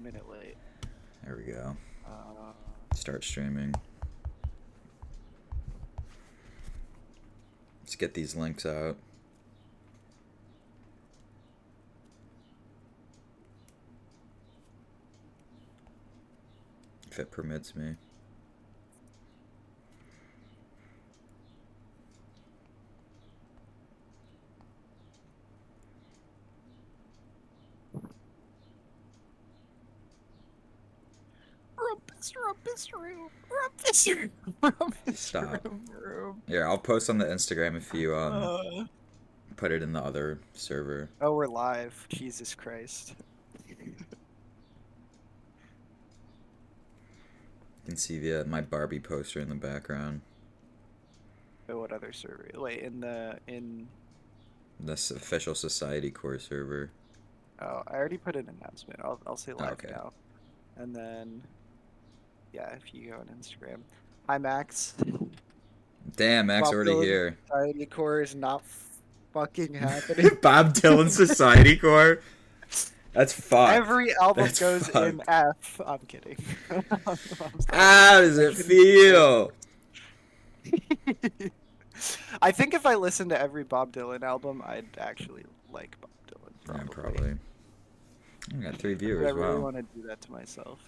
minute late. There we go. Uh, Start streaming. Let's get these links out. If it permits me. Stop. Here, I'll post on the Instagram if you put it in the other server. Oh, we're live. Jesus Christ. You can see my Barbie poster in the background. Oh, what other server? Wait, in This official SocietyCore server. Oh, I already put an announcement. I'll say live Okay. now. And then yeah, if you go on Instagram. Hi Max. Damn, Max Bob already Dylan here. SocietyCore is not fucking happening. Bob Dylan SocietyCore? That's fucked. Every album That's goes in fucked. F. I'm kidding. How does it feel? I think if I listened to every Bob Dylan album, I'd actually like Bob Dylan. Yeah, probably. I got 3 viewers. I really Wow. want to do that to myself.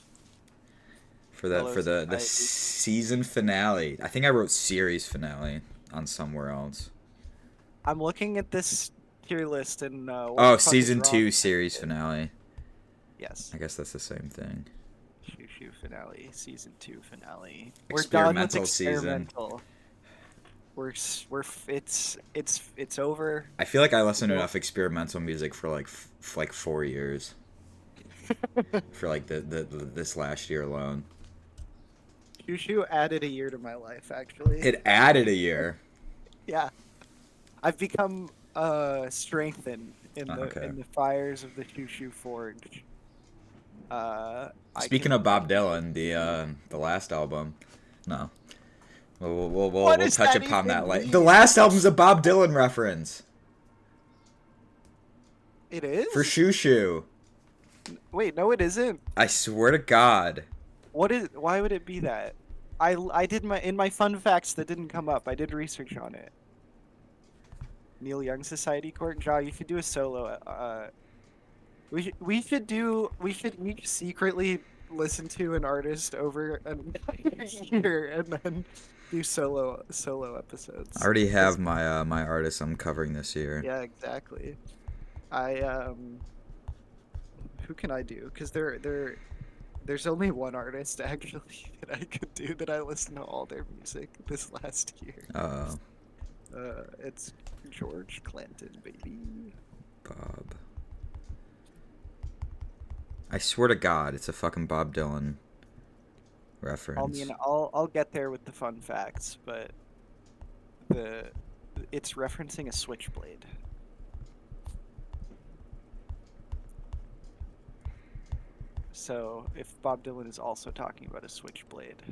For the season finale. I think I wrote series finale on somewhere else. I'm looking at this tier list and oh, season 2 series finale. Yes. I guess that's the same thing. Xiu Xiu Finale, season 2 finale. Experimental We're done with experimental. It's over. I feel like I listened to enough experimental music for like 4 years. For like this last year alone. Xiu Xiu added a year to my life, actually. It added a year. Yeah. I've become strengthened in the fires of the Xiu Xiu Forge. Speaking of Bob Dylan, the last album, no, we'll touch upon that later. The last album's a Bob Dylan reference. It is? For Xiu Xiu. Wait, no, it isn't. I swear to God. Why would it be that? I did in my fun facts that didn't come up. I did research on it. Neil Young SocietyCore. Ja, you could do a solo. We should each secretly listen to an artist over an entire year and then do solo episodes. I already have my my artists I'm covering this year. Yeah, exactly. Who can I do? Because there's only one artist actually that I could do that I listened to all their music this last year. It's George Clinton, baby. Bob. I swear to God, it's a fucking Bob Dylan reference. I mean, I'll get there with the fun facts, but it's referencing a switchblade. So if Bob Dylan is also talking about a switchblade.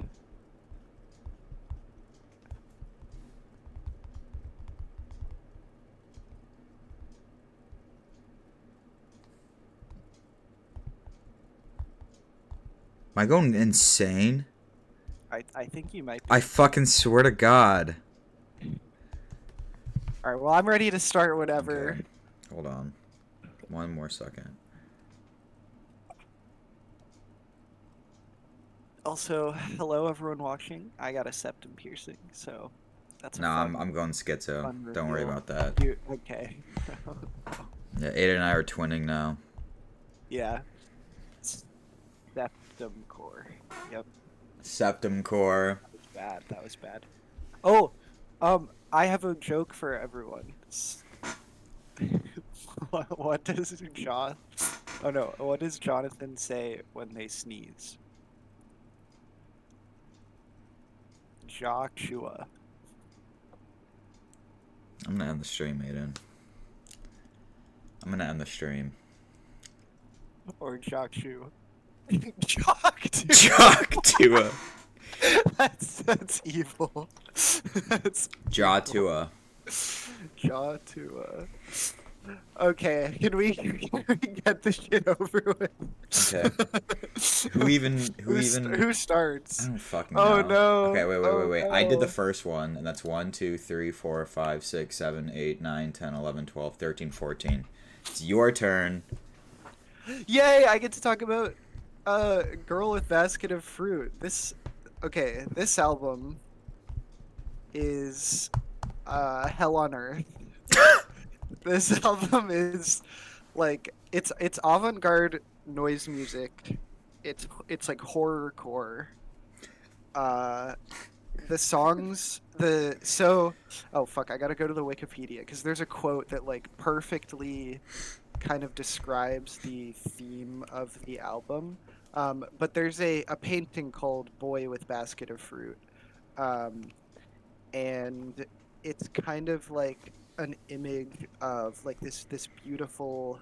Am I going insane? I think you might be. I fucking swear to God. Alright, well, I'm ready to start whenever. Okay. Hold on. 1 more second. Also, hello everyone watching. I got a septum piercing, so that's a No, I'm going schizo. Don't worry about that. Okay. Yeah, Ada and I are twinning now. Yeah. Septum core. Yep. Septum core. That was bad. Oh, I have a joke for everyone. What does John? Oh no, what does Jonathan say when they sneeze? Joshua. I'm gonna end the stream, Aiden. I'm gonna end the stream. Or Jokshu. Jock Tua. That's evil. That's Jaw Tua. Jaw Tua. Okay, can we get this shit over Okay. with? Who even Who I starts? don't fucking Oh know. Okay, no! wait, Oh wait. I did the no! first one, and that's 1, 2, 3, 4, 5, 6, 7, 8, 9, 10, 11, 12, 13, 14. It's your turn. Yay! I get to talk about Girl with Basket of Fruit. Okay, this album is Hell on Earth. This album is like it's avant-garde noise music. It's like horrorcore. Uh the songs the so oh fuck, I gotta go to the Wikipedia because there's a quote that like perfectly kind of describes the theme of the album. But there's a painting called Boy with Basket of Fruit. Um, and it's kind of like an image of like this beautiful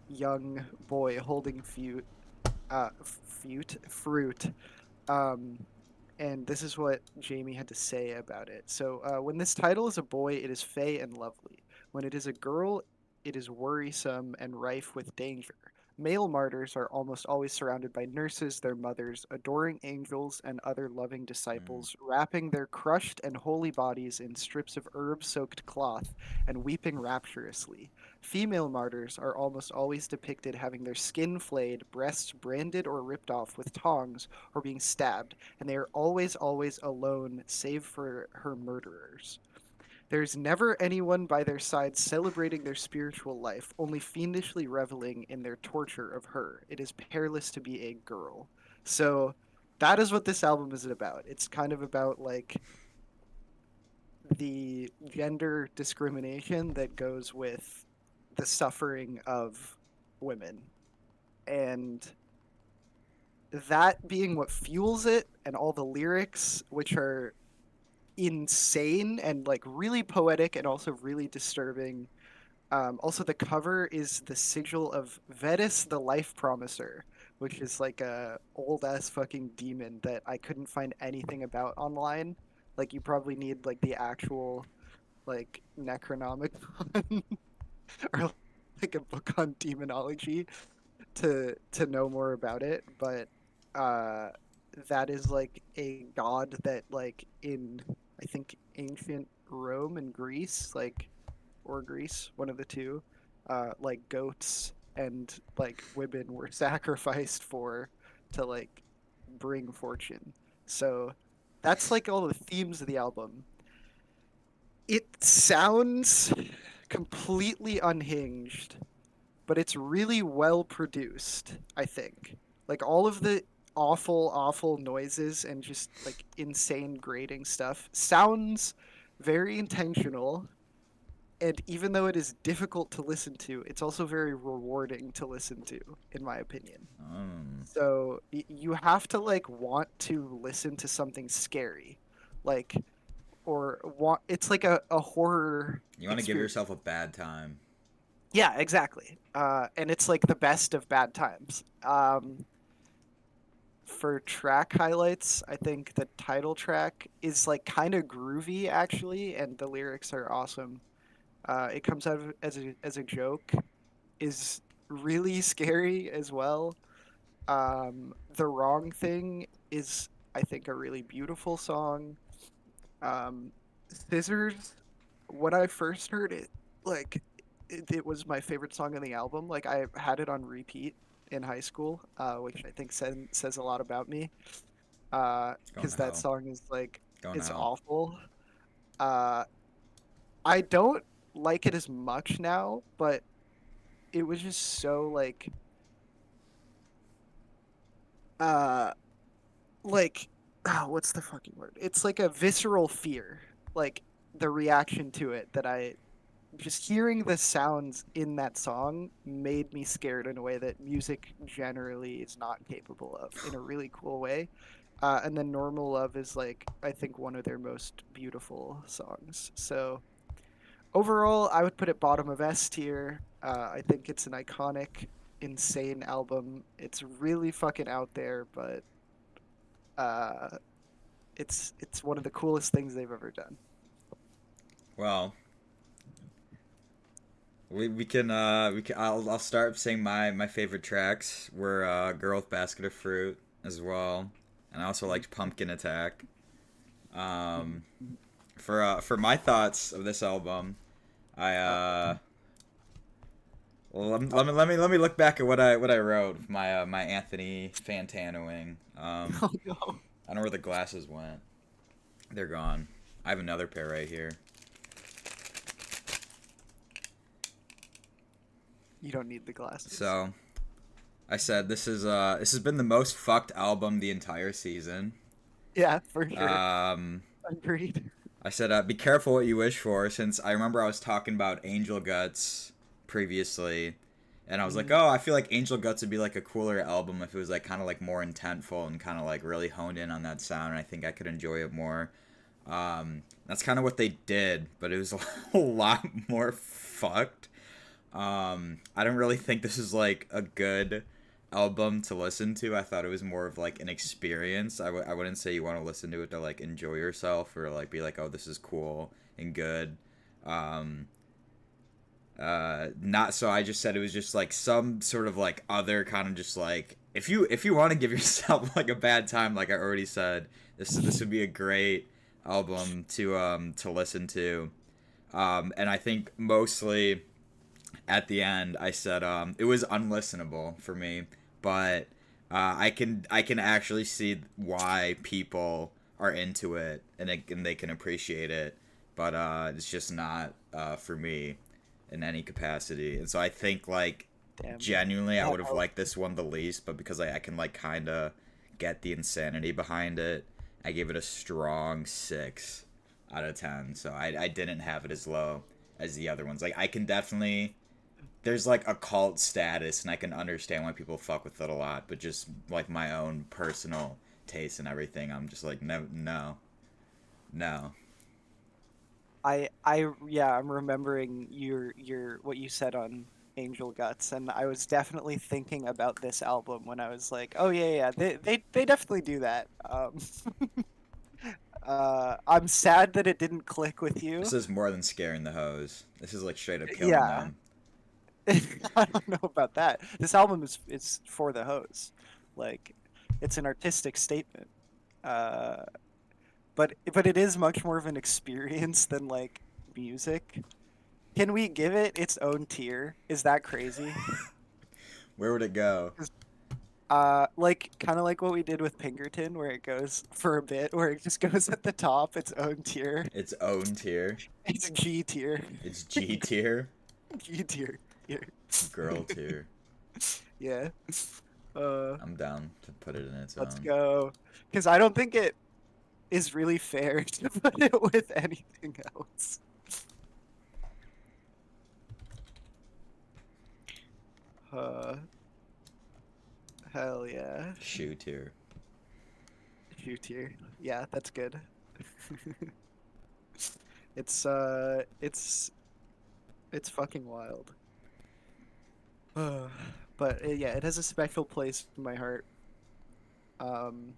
young boy holding fruit. Um, and this is what Jamie had to say about it. So, when this title is a boy, it is fey and lovely. When it is a girl, it is worrisome and rife with danger. Male martyrs are almost always surrounded by nurses, their mothers, adoring angels, and other loving Mm. disciples, wrapping their crushed and holy bodies in strips of herb soaked cloth and weeping rapturously. Female martyrs are almost always depicted having their skin flayed, breasts branded or ripped off with tongs, or being stabbed, and they are always, always alone, save for her murderers. There's never anyone by their side celebrating their spiritual life, only fiendishly reveling in their torture of her. It is perilous to be a girl. So that is what this album is about. It's kind of about like the gender discrimination that goes with the suffering of women. And that being what fuels it, and all the lyrics, which are insane and like really poetic and also really disturbing. Also, the cover is the sigil of Vetus, the Life Promiser, which is like a old ass fucking demon that I couldn't find anything about online. Like you probably need like the actual like Necronomicon or like a book on demonology to know more about it. But uh, that is like a god that like in I think ancient Rome and Greece, like or Greece, one of the two, like goats and like women were sacrificed for to like bring fortune. So that's like all the themes of the album. It sounds completely unhinged, but it's really well produced, I think. Like all of the awful noises and just like insane grating stuff sounds very intentional. And even though it is difficult to listen to, it's also very rewarding to listen to, in my opinion. Um, So you have to like want to listen to something scary, like or want. It's like a horror you want to give experience. yourself a bad time. Yeah, exactly. And it's like the best of bad times. For track highlights, I think the title track is like kind of groovy actually, and the lyrics are awesome. It comes out as a joke, is really scary as well. The Wrong Thing is, I think, a really beautiful song. Um, Scissors, when I first heard it, like it was my favorite song on the album. Like I had it on repeat in high school, which I think says a lot about me. Going Because to that hell. song is like Going to it's hell. awful. Uh, I don't like it as much now, but it was just so uh like what's the fucking word? It's like a visceral fear. Like the reaction to it that I just hearing the sounds in that song made me scared in a way that music generally is not capable of in a really cool way. And then Normal Love is like I think one of their most beautiful songs. So overall, I would put it bottom of S tier. I think it's an iconic, insane album. It's really fucking out there, but uh, it's one of the coolest things they've ever done. Well, I'll start saying my favorite tracks were Girl with Basket of Fruit as well, and I also liked Pumpkin Attack. Um, for my thoughts of this album, I well, let me look back at what I wrote. My Anthony Fantanoing. Oh no. I don't know where the glasses went. They're gone. I have another pair right here. You don't need the glasses. So, I said this has been the most fucked album the entire season. Yeah, for sure. Um, Agreed. I said be careful what you wish for, since I remember I was talking about Angel Guts previously, and I was like, oh, I feel like Angel Guts would be like a cooler album if it was like kind of like more intentful and kind of like really honed in on that sound, and I think I could enjoy it more. That's kind of what they did, but it was a lot more fucked. I don't really think this is like a good album to listen to. I thought it was more of like an experience. I wouldn't say you want to listen to it to like enjoy yourself or like be like, oh, this is cool and good. Not so. I just said it was just like some sort of like other kind of just like if you want to give yourself like a bad time, like I already said, this would be a great album to listen to. And I think mostly at the end I said it was unlistenable for me, but I can actually see why people are into it and they can appreciate it, but it's just not for me in any capacity. And so I think like Damn. genuinely I would have liked this one the least, but because I can like kind of get the insanity behind it, I gave it a strong 6 out of 10. So I didn't have it as low as the other ones. Like I can definitely, there's like a cult status and I can understand why people fuck with it a lot, but just like my own personal taste and everything, I'm just like no. Yeah, I'm remembering your what you said on Angel Guts, and I was definitely thinking about this album when I was like, oh yeah, they definitely do that. I'm sad that it didn't click with you. This is more than scaring the hoes. This is like straight up killing Yeah. them. I don't know about that. This album is for the hoes. Like, it's an artistic statement. Uh, but it is much more of an experience than like music. Can we give it its own tier? Is that crazy? Where would it go? Like kind of like what we did with Pinkerton, where it goes for a bit, where it just goes at the top, its own tier. Its own tier. It's G tier. It's G tier. G tier. Girl tier. Yeah. I'm down to put it in its Let's own. go. Because I don't think it is really fair to put it with anything else. Hell yeah. Shoe tier. Xiu tier. Yeah, that's good. It's it's fucking wild. But yeah, it has a special place in my heart. Um,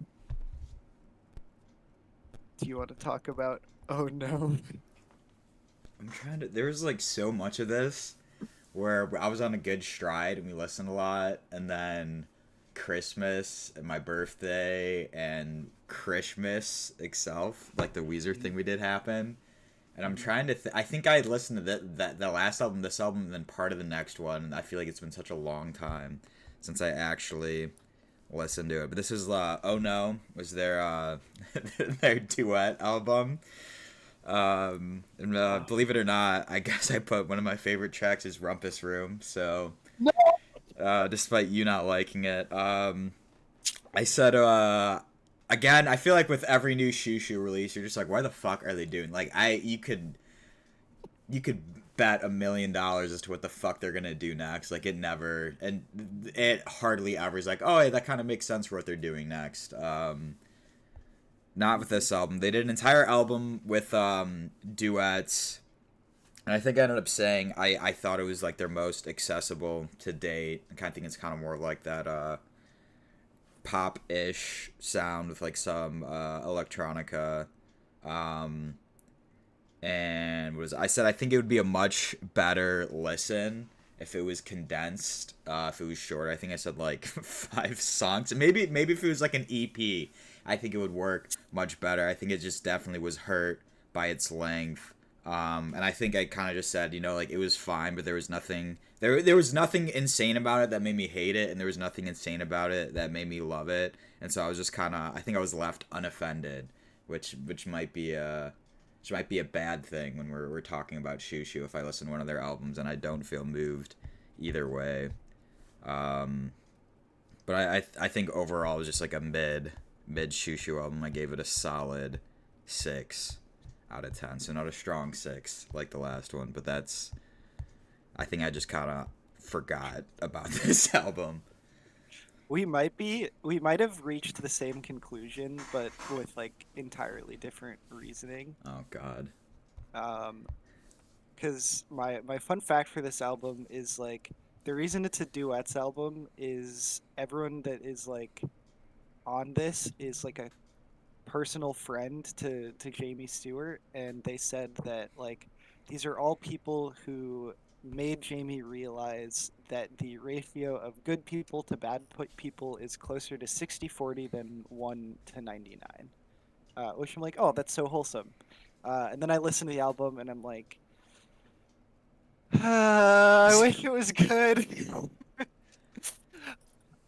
do you want to talk about? Oh no. I'm trying to. There was like so much of this where I was on a good stride and we listened a lot, and then Christmas and my birthday and Christmas itself, like the Weezer thing we did happen. And I'm trying to. I think I listened to that the last album, this album, and then part of the next one. And I feel like it's been such a long time since I actually listened to it. But this is Oh No was their their duet album. And believe it or not, I guess I put one of my favorite tracks is Rumpus Room. So despite you not liking it, I said again, I feel like with every new Xiu Xiu release, you're just like, why the fuck are they doing? Like, you could bet $1 million as to what the fuck they're gonna do next. Like, it hardly ever is like, oh, hey, that kind of makes sense for what they're doing next. Not with this album. They did an entire album with duets, and I think I ended up saying I thought it was like their most accessible to date. I kind of think it's kind of more like that pop-ish sound with like some electronica, and I said I think it would be a much better listen if it was condensed, if it was short. I think I said like 5 songs. Maybe if it was like an EP, I think it would work much better. I think it just definitely was hurt by its length. And I think I kind of just said, like it was fine, but there was nothing there was nothing insane about it that made me hate it, and there was nothing insane about it that made me love it. And so I was just kind of, I think I was left unoffended, which might be a bad thing when we're talking about Xiu Xiu if I listen to one of their albums and I don't feel moved either way. But I think overall it was just like a mid Xiu Xiu album. I gave it a solid 6 out of 10. So not a strong 6 like the last one, but I think I just kind of forgot about this album. We might have reached the same conclusion, but with like entirely different reasoning. Oh God. Because my fun fact for this album is like the reason it's a duets album is everyone that is like on this is like a personal friend to Jamie Stewart, and they said that like these are all people who made Jamie realize that the ratio of good people to bad people is closer to 60-40 than 1 to 99. Which I'm like, oh, that's so wholesome. And then I listen to the album and I'm like, I wish it was good.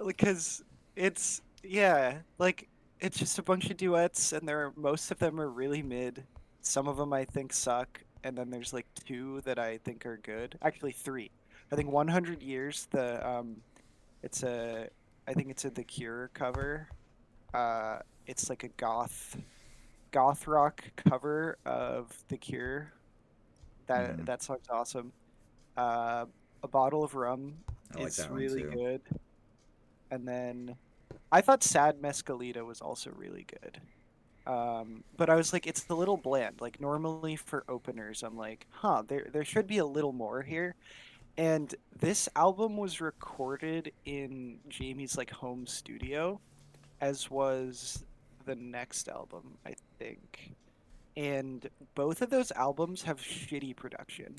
Because it's, yeah, like it's just a bunch of duets, and most of them are really mid. Some of them I think suck, and then there's like two that I think are good. Actually, three. I think 100 Years. It's a, I think it's a The Cure cover. It's like a goth rock cover of The Cure. Mm, That song's awesome. Uh, A Bottle of Rum I like is that one really too. good. And then I thought Sad Mescalita was also really good. But I was like, it's a little bland. Like normally for openers, I'm like, huh, there should be a little more here. And this album was recorded in Jamie's like home studio, as was the next album, I think. And both of those albums have shitty production.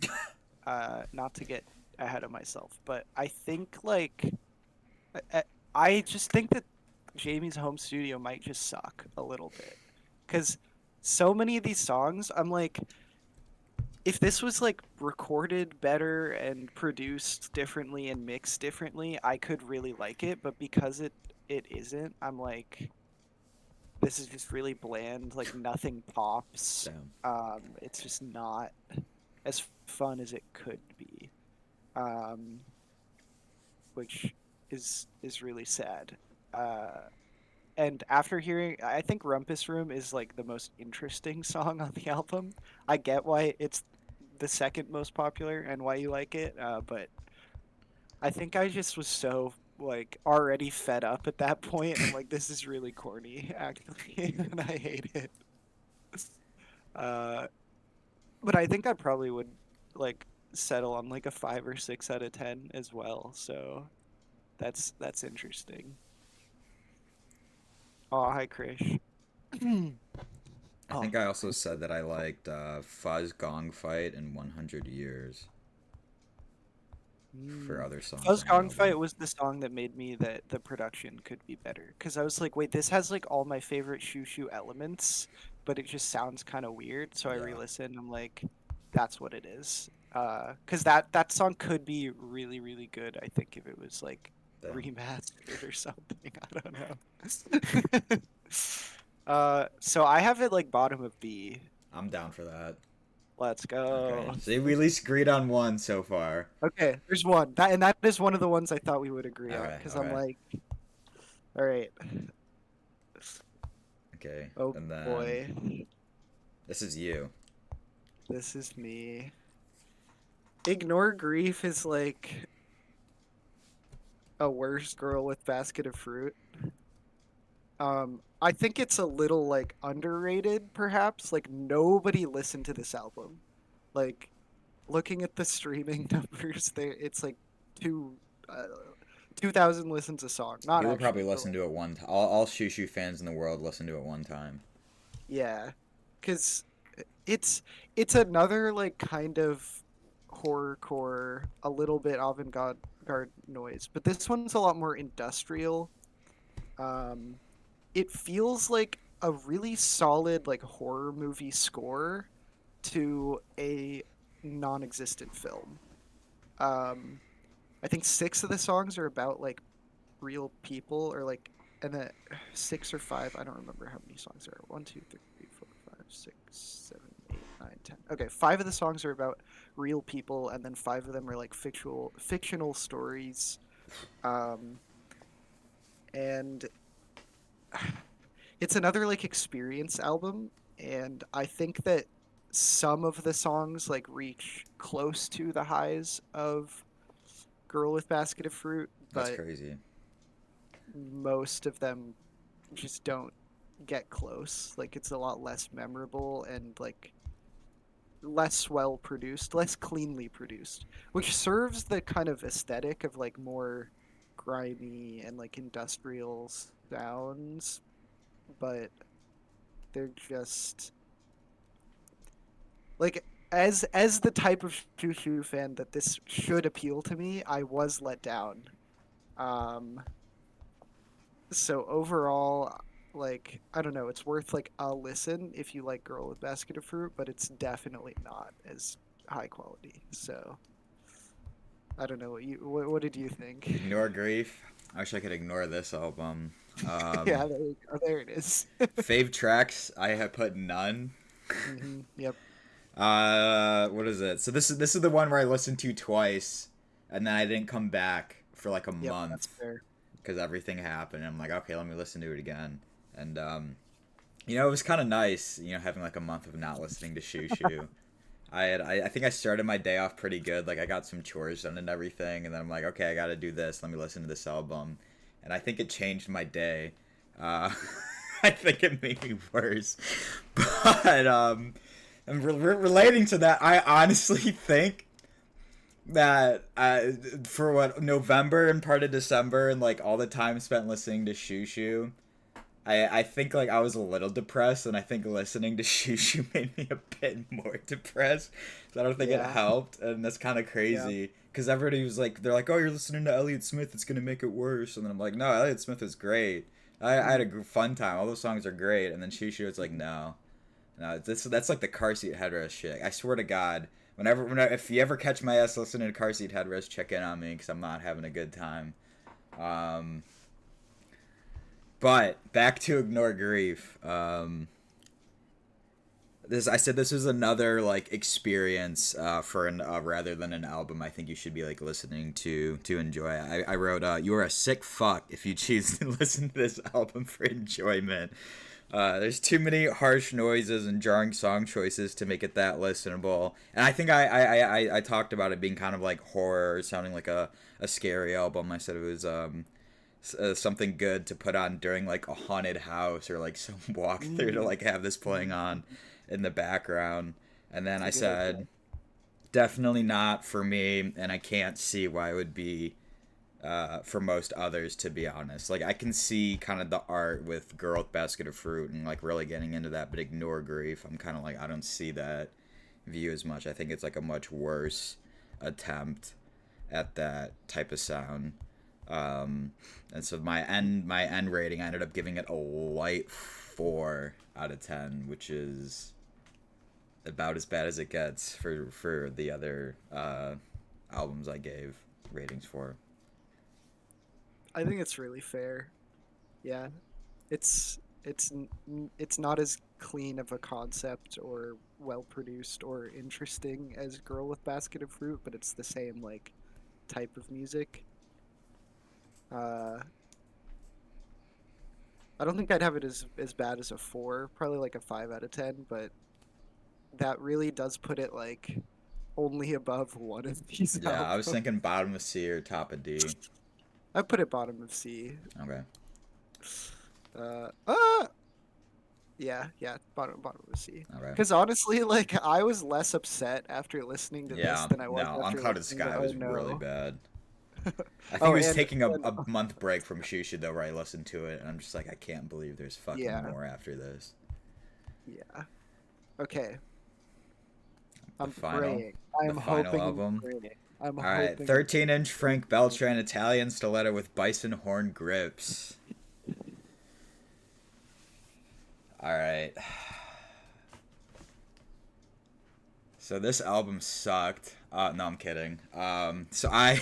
Not to get ahead of myself, but I think like I, I just think that Jamie's home studio might just suck a little bit, because so many of these songs, I'm like, if this was like recorded better and produced differently and mixed differently, I could really like it. But because it isn't, I'm like, this is just really bland. Like nothing pops. Damn. It's just not as fun as it could be. Um, which is really sad. Uh, and after hearing, I think Rumpus Room is like the most interesting song on the album. I get why it's the second most popular and why you like it, but I think I just was so like already fed up at that point. I'm like, this is really corny, actually, and I hate it. Uh, but I think I probably would like settle on like a 5 or 6 out of 10 as well. So that's interesting. Oh, hi, Krish. I Oh, think I also said that I liked Fuzz Gong Fight and 100 Years for mm. other songs Fuzz on the Gong album. Fight was the song that made me that the production could be better. Because I was like, wait, this has like all my favorite Shoo Shoo elements, but it just sounds kind of weird. So I Yeah. re-listened. I'm like, that's what it is. Because that song could be really, really good, I think, if it was like Damn. remastered or something. I don't know. So I have it like bottom of B. I'm down for that. Let's Okay. go. So we at least agreed on one so far. Okay, there's one. That is one of the ones I thought we would agree on Okay. because I'm Okay. like, all right. Okay. Oh And then boy, this is you. this is me. Ignore Grief is like a worse girl with basket of fruit. I think it's a little like underrated, perhaps. Like nobody listened to this album. Like looking at the streaming numbers, there it's like two, uh, 2,000 listens a song. Not People probably actually, but listen like to it one time. All Shushu fans in the world listen to it one time. yeah, because It's another like kind of horrorcore, a little bit avant-garde noise, but this one's a lot more industrial. Um, it feels like a really solid like horror movie score to a non-existent film. Um, I think six of the songs are about like real people, or like, and then six or five. I don't remember how many songs there are. One, two, three, four, five, six, seven, eight, nine, 10. Okay, five of the songs are about real people, and then five of them are like fictional stories. Um, and it's another like experience album, and I think that some of the songs like reach close to the highs of Girl with Basket of Fruit, That's but crazy. most of them just don't get close. Like it's a lot less memorable and like less well produced, less cleanly produced, which serves the kind of aesthetic of like more grimy and like industrial sounds, but they're just like, as the type of Xiu Xiu fan that this should appeal to me, I was let down. Um, so overall, like I don't know, it's worth like a listen if you like Girl with Basket of Fruit, but it's definitely not as high quality. So I don't know what did you think? Ignore Grief. I wish I could ignore this album. Yeah, there you go. There it is. Fave tracks, I have put none. Yep. What is it? So this is the one where I listened to twice, and then I didn't come back for like a Yep. That's month fair. because everything happened. And I'm like, okay, let me listen to it again. And it was kind of nice, having like a month of not listening to Shoo Shoo. I think I started my day off pretty good. Like I got some chores done and everything, and then I'm like, okay, I got to do this. Let me listen to this album, and I think it changed my day. Uh, I think it made me worse, but and relating to that, I honestly think that for what November and part of December and like all the time spent listening to Shoo Shoo, I think like I was a little depressed, and I think listening to Xiu Xiu made me a bit more depressed. So I don't think it Yeah. helped, and that's kind of Yeah. crazy because everybody was like, they're like, oh, you're listening to Elliott Smith, it's gonna make it worse, and then I'm like, no, Elliott Smith is great. I had a fun time. All those songs are great, and then Xiu Xiu, it's like, no, no, that's like the car seat headrest shit. I swear to God, whenever if you ever catch my ass listening to car seat headrest, check in on me because I'm not having a good time. Um, but back to Ignore Grief. I said this was another like experience for an rather than an album. I think you should be like listening to enjoy. I wrote, you are a sick fuck if you choose to listen to this album for enjoyment. There's too many harsh noises and jarring song choices to make it that listenable. And I think I talked about it being kind of like horror, sounding like a scary album. I said it was something good to put on during like a haunted house or like some walkthrough to like have this playing on in the background. And then It's I a good idea. said, definitely not for me, and I can't see why it would be for most others, to be honest. Like I can see kind of the art with Girl with Basket of Fruit and like really getting into that, but Ignore Grief, I'm kind of like, I don't see that view as much. I think it's like a much worse attempt at that type of sound. And so my end rating, I ended up giving it a light 4 out of 10, which is about as bad as it gets for the other albums I gave ratings for. I think it's really fair. Yeah. It's not as clean of a concept or well produced or interesting as Girl with Basket of Fruit, but it's the same like type of music. Uh, I don't think I'd have it as bad as a 4, probably like a 5 out of 10, but that really does put it like only above one of these Yeah, I was albums. thinking bottom of C or top of D. I put it bottom of C. Okay. Uh, uh yeah, bottom of C. Okay. Because honestly, like I was less upset after listening to this Yeah, than I was no, after Unclouded listening to Sky Oh was really No. bad. I think Oh, he was and taking a month break from Shusha though, where I listened to it, and I'm just like, I can't believe there's fucking yeah, more after this. yeah. Okay, The I'm final, praying. I the am final hoping and album. praying. I'm All right, hoping and 13-inch Frank praying. Beltran Italian stiletto with bison horn grips. All right. So this album sucked. No, I'm kidding. So I,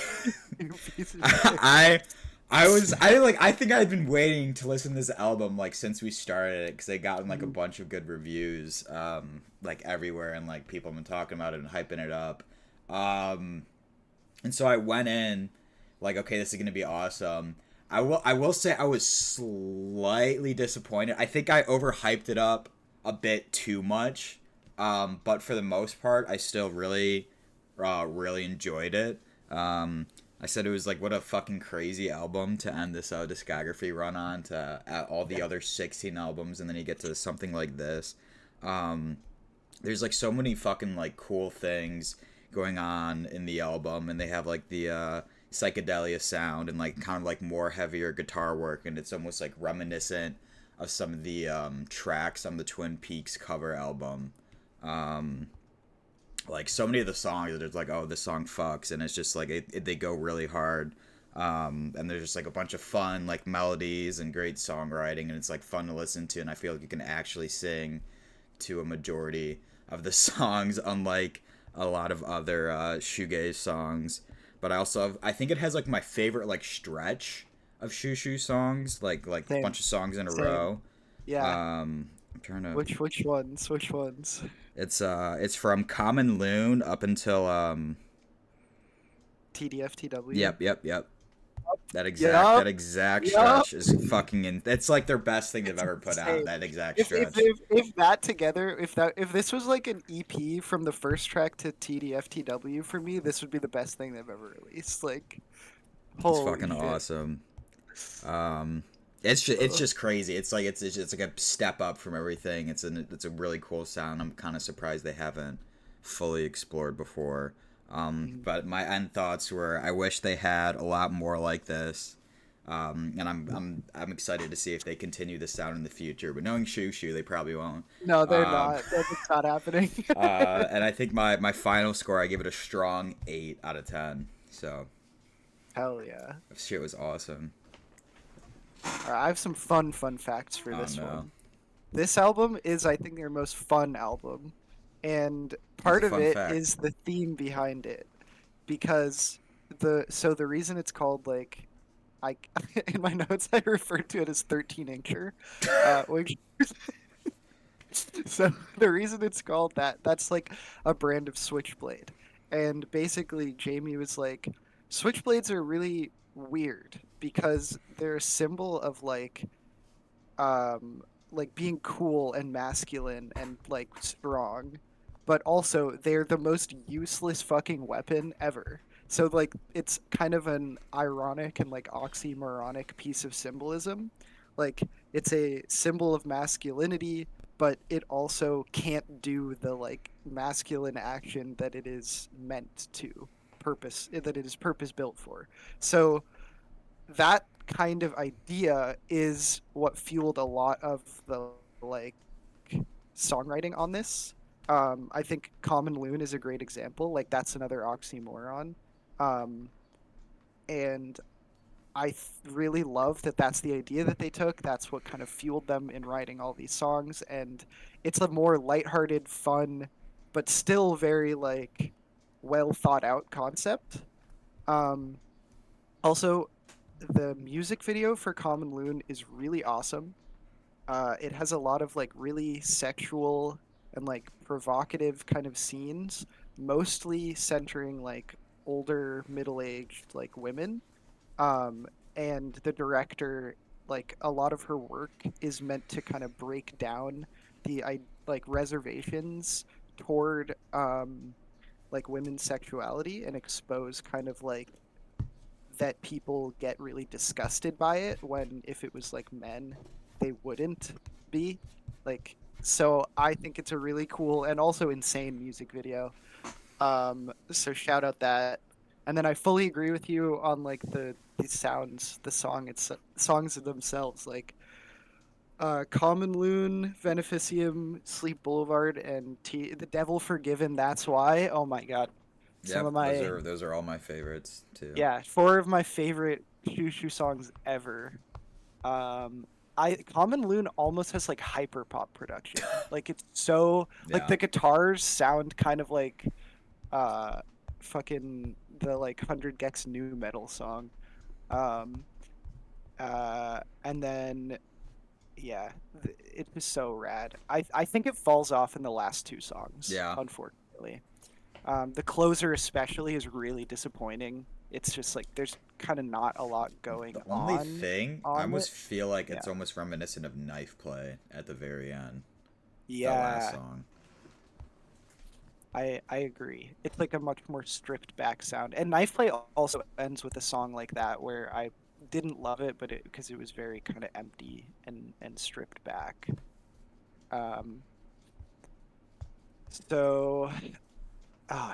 You piece of shit. I, I think I'd been waiting to listen to this album like since we started it because they gotten like a Mhm. bunch of good reviews, like everywhere, and like people have been talking about it and hyping it up. Um, and so I went in, like, okay, this is gonna be awesome. I will say I was slightly disappointed. I think I overhyped it up a bit too much. But for the most part, I still really enjoyed it. I said it was like what a fucking crazy album to end this discography run on to all the other 16 albums, and then you get to something like this. Um, there's like so many fucking like cool things going on in the album, and they have like the psychedelia sound and like kind of like more heavier guitar work, and it's almost like reminiscent of some of the tracks on the Twin Peaks cover album. um like so many of the songs there's like, oh, this song fucks, and it's just like they go really hard. And there's just like a bunch of fun like melodies and great songwriting, and it's like fun to listen to, and I feel like you can actually sing to a majority of the songs, unlike a lot of other shoegaze songs. But I think it has like my favorite like stretch of Xiu Xiu songs, like a Same, bunch of songs in a same. row. Yeah. I'm trying to. Which ones? Which ones? It's from Common Loon up until TDFTW. yep. That Yup. exact Yup. stretch is fucking in. It's like their best thing they've It's ever put out. insane. That exact If stretch. if that together, if this was like an EP from the first track to TDFTW for me, this would be the best thing they've ever released. Like, It's holy fucking shit. awesome. Um, it's Ugh. just crazy. It's like a step up from everything. It's a really cool sound. I'm kind of surprised they haven't fully explored before. Mhm. But my end thoughts were, I wish they had a lot more like this. And I'm excited to see if they continue this sound in the future. But knowing Shoo Shoo, they probably won't. No, they're Um, not. That's not happening. and I think my final score, I give it a strong 8 out of 10. So Hell yeah. shit was awesome. All right, I have some fun facts for Oh this no, one. This album is, I think, their most fun album, and what's a part of fun it fact? is the theme behind it. Because the reason it's called like I in my notes I referred to it as 13-incher, which so the reason it's called that, that's like a brand of switchblade. And basically Jamie was like, switchblades are really weird because they're a symbol of um being cool and masculine and like strong, but also they're the most useless fucking weapon ever. So like it's kind of an ironic and like oxymoronic piece of symbolism. Like it's a symbol of masculinity, but it also can't do the like masculine action that it is meant to, purpose that it is purpose built for. So that kind of idea is what fueled a lot of the like songwriting on this. I think Common Loon is a great example. Like that's another oxymoron. Um, and really love that that's the idea that they took. That's what kind of fueled them in writing all these songs. And it's a more lighthearted, fun, but still very like well thought out concept. Um, Also, the music video for Common Loon is really awesome. It has a lot of like really sexual and like provocative kind of scenes, mostly centering like older middle-aged like women. Um, and the director, like a lot of her work is meant to kind of break down like reservations toward like women's sexuality and expose kind of like that people get really disgusted by it when if it was like men they wouldn't be like. So I think it's a really cool and also insane music video. So shout out that. And then I fully agree with you on like the sounds, the songs themselves. Like Common Loon, Beneficium, Sleep Boulevard, and The Devil Forgiven. That's why. Oh my god, some Yep, of those my are those are all my favorites too. yeah, four of my favorite Xiu Xiu songs ever. Um, I Common Loon almost has like hyper pop production. Like it's so like Yeah. the guitars sound kind of like uh fucking the like 100 Gex new metal song. Um, and then yeah, it's just so rad. I think it falls off in the last two songs, Yeah. unfortunately. The closer especially is really disappointing. It's just like there's kind of not a lot going The only on thing, I on it. almost feel like Yeah. it's almost reminiscent of Knife Play at the very end. That last Yeah, song. I agree. It's like a much more stripped back sound. And Knife Play also ends with a song like that where I didn't love it, but it because it was very kind of empty and stripped back. Um, so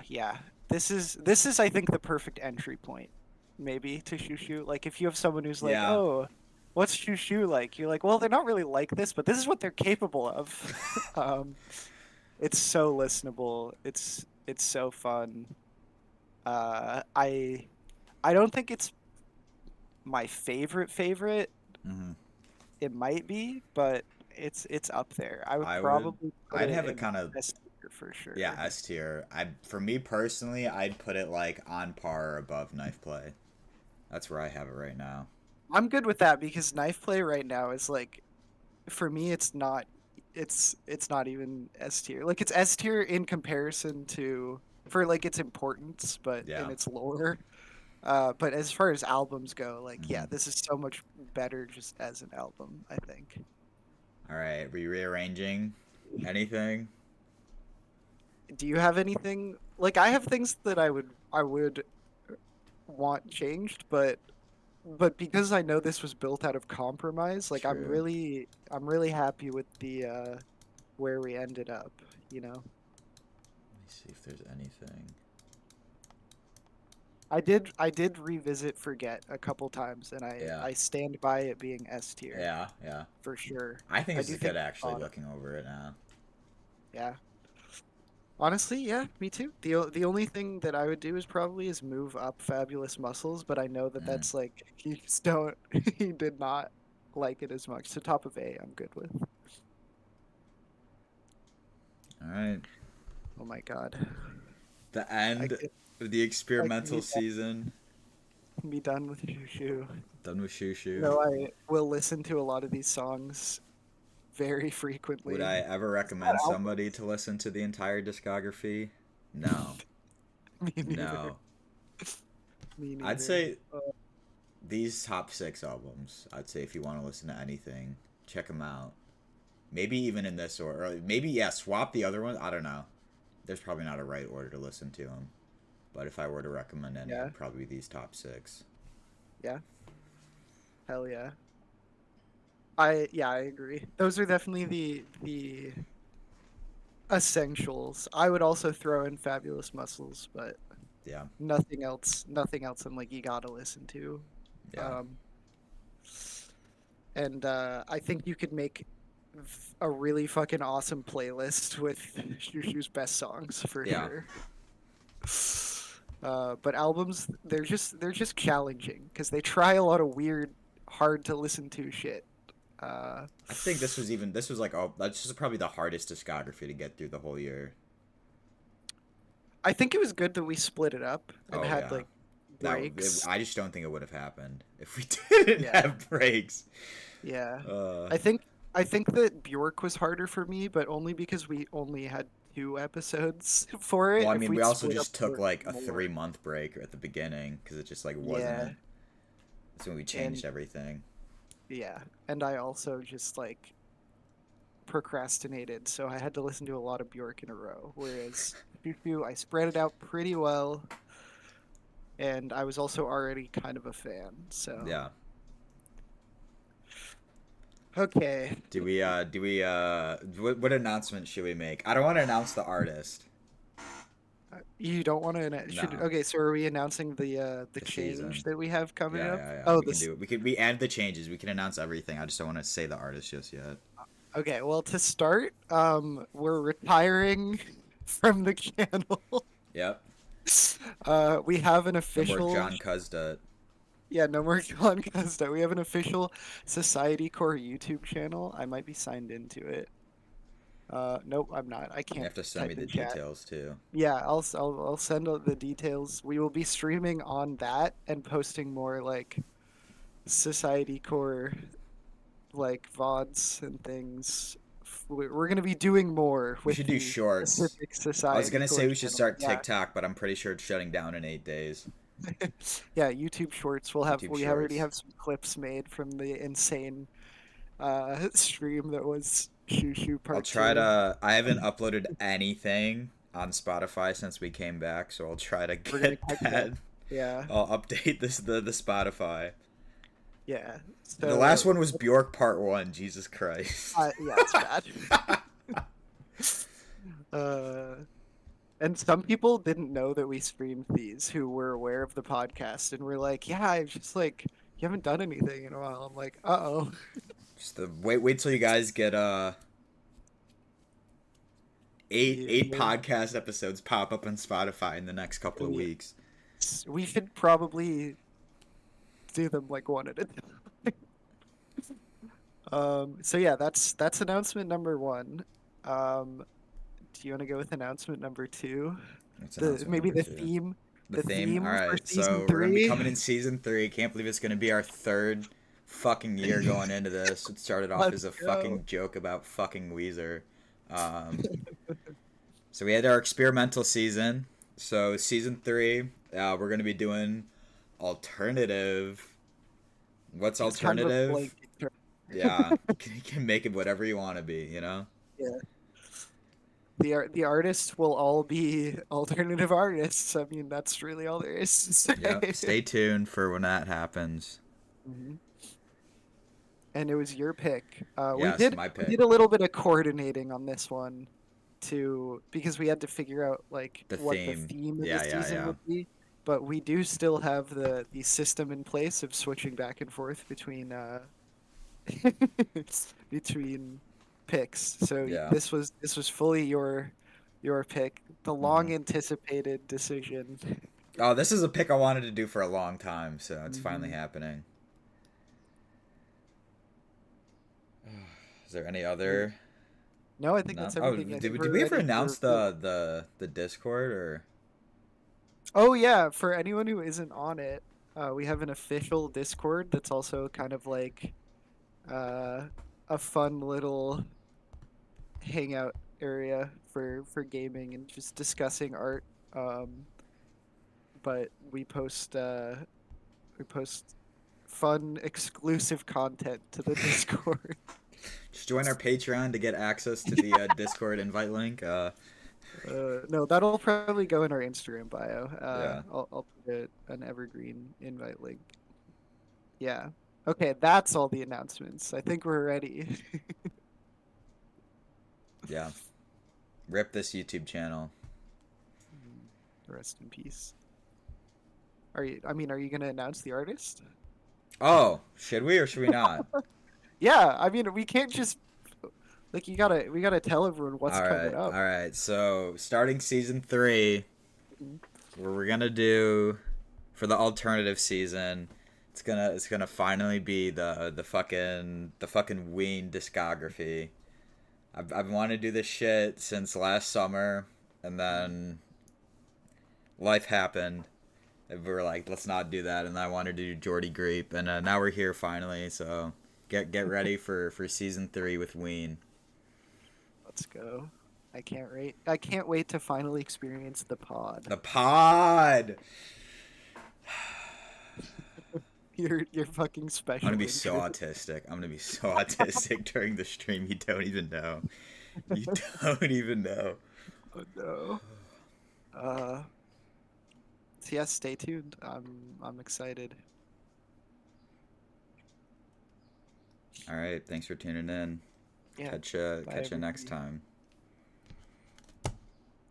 yeah. This is I think the perfect entry point maybe to Shoo Shoo. Like if you have someone who's like, Yeah. "Oh, what's Shoo Shoo like?" You're like, "Well, they're not really like this, but this is what they're capable of." um it's so listenable. It's so fun. I don't think it's my favorite. Hmm. It might be, but it's up there. I would I would. probably put I'd it have it in kind of. S tier for Yeah, sure. S tier. For me personally, I'd put it like on par or above Knife Play. That's where I have it right now. I'm good with that because Knife Play right now is like for me it's not even S tier. Like it's S tier in comparison to for like its importance, but in Yeah. its lore. But as far as albums go, like Hmm. yeah, this is so much better just as an album, I think. All right. Rearranging anything? Do you have anything like I have things that I would want changed, but because I know this was built out of compromise, like True. I'm really happy with the where we ended up, you know. Let me see if there's anything. I did revisit Forget a couple times and Yeah. I stand by it being S tier Yeah. Yeah. for sure. I think I this do is good think actually uh, looking over it now. yeah. Honestly, yeah, me too. The only thing that I would do is probably is move up Fabulous Muscles, but I know that Mm. that's like he just don't he did not like it as much. So top of A, I'm good with. All right. Oh my God. The I end can of the I can experimental season. be done with Shoo Shoo. Done with Shoo Shoo. No, I will listen to a lot of these songs very Would frequently. I ever That recommend album, somebody to listen to the entire discography? No. me neither. No. Me I'd neither. say these top six albums, I'd say if you want to listen to anything, check them out. Maybe even in this order. Or maybe, yeah, swap the other ones. I don't know. There's probably not a right order to listen to them. But if I were to recommend any, Yeah, it'd probably be these top six. yeah, hell yeah. I agree. Those are definitely the essentials. I would also throw in Fabulous Muscles, but Yeah. nothing else I'm like you gotta listen to. Yeah. Um, and I think you could make a really fucking awesome playlist with Shoo Shoo's best songs for Yeah. sure. But albums, they're just challenging because they try a lot of weird, hard to listen to shit. Uh, I think this was like, oh, that's just probably the hardest discography to get through the whole year. I think it was good that we split it up and Oh, had yeah. like breaks. I just don't think it would have happened if we didn't Yeah, have breaks. yeah. Uh, I think that Bjork was harder for me, but only because we only had two episodes for well, it. I If mean, we we'd also split up just took like a more, 3 month break at the beginning because it just like wasn't yeah, it. That's when we changed and everything. yeah, and I also just like procrastinated, so I had to listen to a lot of Bjork in a row. Whereas Choo Choo, I spread it out pretty well, and I was also already kind of a fan. So Yeah. okay, What announcement should we make? I don't want to announce the artist. You don't want to should No, okay, so are we announcing the the change season. that we have coming Yeah, up? yeah, yeah. Oh, We can this do it. We add the changes. We can announce everything. I just don't want to say the artist just yet. okay, well to start, we're retiring from the channel. Yep. We have an No more official John Cuzda. yeah, no more John Costa. We have an official SocietyCore YouTube channel. I might be signed into it. Nope, I'm not. I You can't have to send me type the in chat. details too. Yeah, I'll send out the details. We will be streaming on that and posting more like Society Core like VODs and things. We're gonna be doing more We with should do the shorts. specific I was Society gonna Core say we should channel. start Yeah, TikTok, but I'm pretty sure it's shutting down in 8 days. yeah. YouTube Shorts. YouTube We already Shorts. have some clips made from the insane stream that was Xiu Xiu I'll Part try 2. to. I haven't uploaded anything on Spotify since we came back, so I'll try to We're gonna get catch up. that. Yeah, I'll update the Spotify. yeah. The last So, one was Bjork Part One. Jesus Christ. yeah, it's bad. Uh, and some people didn't know that we streamed these who were aware of the podcast and were like, "Yeah, I just like you haven't done anything in a while." I'm like, "Uh-oh." Just the wait till you guys get eight Yeah. podcast episodes pop up on Spotify in the next couple of Yeah. weeks. We should probably do them like one at a time. So yeah, that's announcement number one. Do you want to go with announcement number two? That's The announcement maybe number two. The the theme. All theme for right, season so we're gonna be three. coming in season 3. Can't believe it's gonna be our third fucking year going into this. It started off as Let's a go. fucking joke about fucking Weezer. Um, so we had our experimental season. So season 3, we're gonna be doing alternative. What's It's kind of a alternative? blanket term. Yeah, you can make it whatever you want to be. You know. Yeah. The artists will all be alternative artists. I mean, that's really all there is to Yep. say. Stay tuned for when that happens. Mhm. And it was your pick. Yes, my we pick. did a little bit of coordinating on this one to because we had to figure out like The what the theme. theme of the Yeah, yeah, season yeah. would be. But we do still have the system in place of switching back and forth between between picks. So Yeah. this was fully your pick, the hmm long anticipated decision. Oh, this is a pick I wanted to do for a long time, so it's finally Mhm. happening. Is there any other? No, I think No. that's Oh, everything. I think did we're we ever ready announce the Discord or? Oh yeah, for anyone who isn't on it, we have an official Discord that's also kind of like uh, a fun little hangout area for gaming and just discussing art. But we post fun exclusive content to the Discord. Just join our Patreon to get access to the Discord invite link. No, that'll probably go in our Instagram bio. Yeah, I'll put an evergreen invite link. Yeah. Okay, that's all the announcements. I think we're ready. yeah. Rip this YouTube channel. Rest in peace. Are you gonna announce the artist? Oh, should we or should we not? Yeah, I mean, we can't just like we gotta tell everyone what's coming up. all right. So starting season 3, Mhm. what we're gonna do for the alternative season, it's gonna finally be the fucking Ween discography. I've wanted to do this shit since last summer, and then life happened. And we were like, let's not do that, and I wanted to do Jordy Grape, and now we're here finally. So get ready for season 3 with Ween. Let's go. I can't wait to finally experience the pod. The pod. You're fucking I'm special. gonna be so intro. autistic. I'm gonna be so autistic during the stream. You don't even know. You don't even know. Oh no. Uh, so yeah, stay tuned. I'm excited. All right. Thanks for tuning in. Yeah. Catch you Bye, next everybody. time.